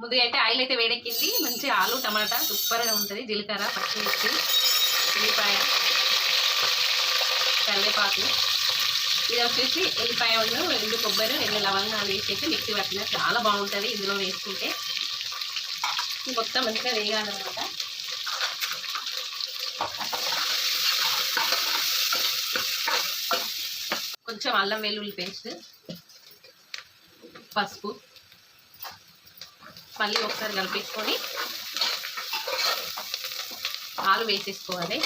ముందుగా అయితే ఆయిల్ అయితే వేడెక్కింది. మంచి ఆలు టమాటా సూపర్గా ఉంటుంది. జీలకర్ర, పచ్చిమిర్చి, ఉల్లిపాయ, కరివేపాకు, ఇది వచ్చేసి ఎల్లిపాయ ఉన్న ఎండు కొబ్బరి, 2 లవంగాలు వేసేసి మిక్సీ పట్టిన చాలా బాగుంటుంది. ఇందులో వేసుకుంటే మొత్తం మంచిగా వేయాలన్నమాట. కొంచెం అల్లం వెల్లుల్లి పేస్ట్, పసుపు, మళ్ళీ ఒకసారి కలిపేసుకొని ఆలు వేసేసుకోవాలి.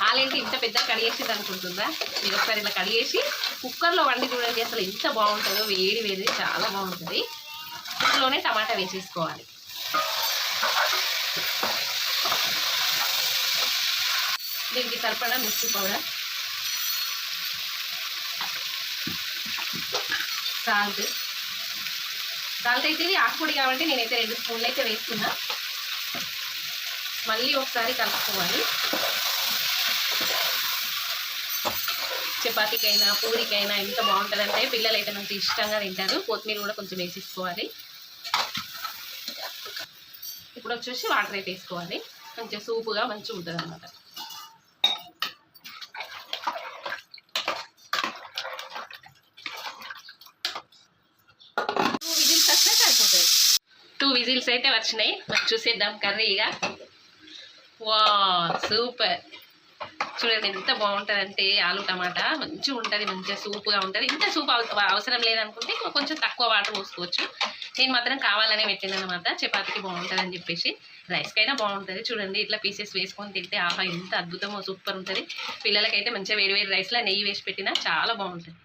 ఆలేంటి ఇంత పెద్ద కడిగేసింది అనుకుంటుందా? మీరు ఒకసారి ఇలా కడిగేసి కుక్కర్లో వండి చూడండి, అసలు ఎంత బాగుంటుందో. వేడి వేడి చాలా బాగుంటుంది. ఇందులోనే టమాటా వేసేసుకోవాలి. దీనికి సరిపడా మిర్చి పౌడర్, సాల్ట్ అయితే ఆకుపొడి కాబట్టి నేనైతే 2 స్పూన్లు అయితే వేస్తున్నా. మళ్ళీ ఒకసారి కలుపుకోవాలి. చపాతీకైనా పూరికైనా ఎంత బాగుంటుందంటే పిల్లలు అయితే మంచి ఇష్టంగా తింటారు. కొత్తిమీర కూడా కొంచెం వేసేసుకోవాలి. ఇప్పుడు వచ్చేసి వాటర్ అయితే వేసుకోవాలి. కొంచెం సూపుగా మంచిగా ఉంటుంది అన్నమాట. 2 విజిల్స్ అయితే వచ్చినాయి. మరి చూసేద్దాం కర్రీగా. వా సూపర్! చూడండి ఎంత బాగుంటుందంటే ఆలు టమాటా మంచిగా ఉంటుంది. మంచిగా సూపుగా ఉంటుంది. ఇంత సూప్ అవసరం లేదనుకుంటే కొంచెం తక్కువ వాటర్ పోసుకోవచ్చు. నేను మాత్రం కావాలనే పెట్టిందనమాట. చపాతీకి బాగుంటుంది అని చెప్పేసి. రైస్కైనా బాగుంటుంది. చూడండి ఇట్లా పీసెస్ వేసుకొని తింటే ఆహా ఎంత అద్భుతమో, సూపర్ ఉంటుంది. పిల్లలకైతే మంచిగా వేడి వేడి రైస్లో నెయ్యి వేసి పెట్టినా చాలా బాగుంటుంది.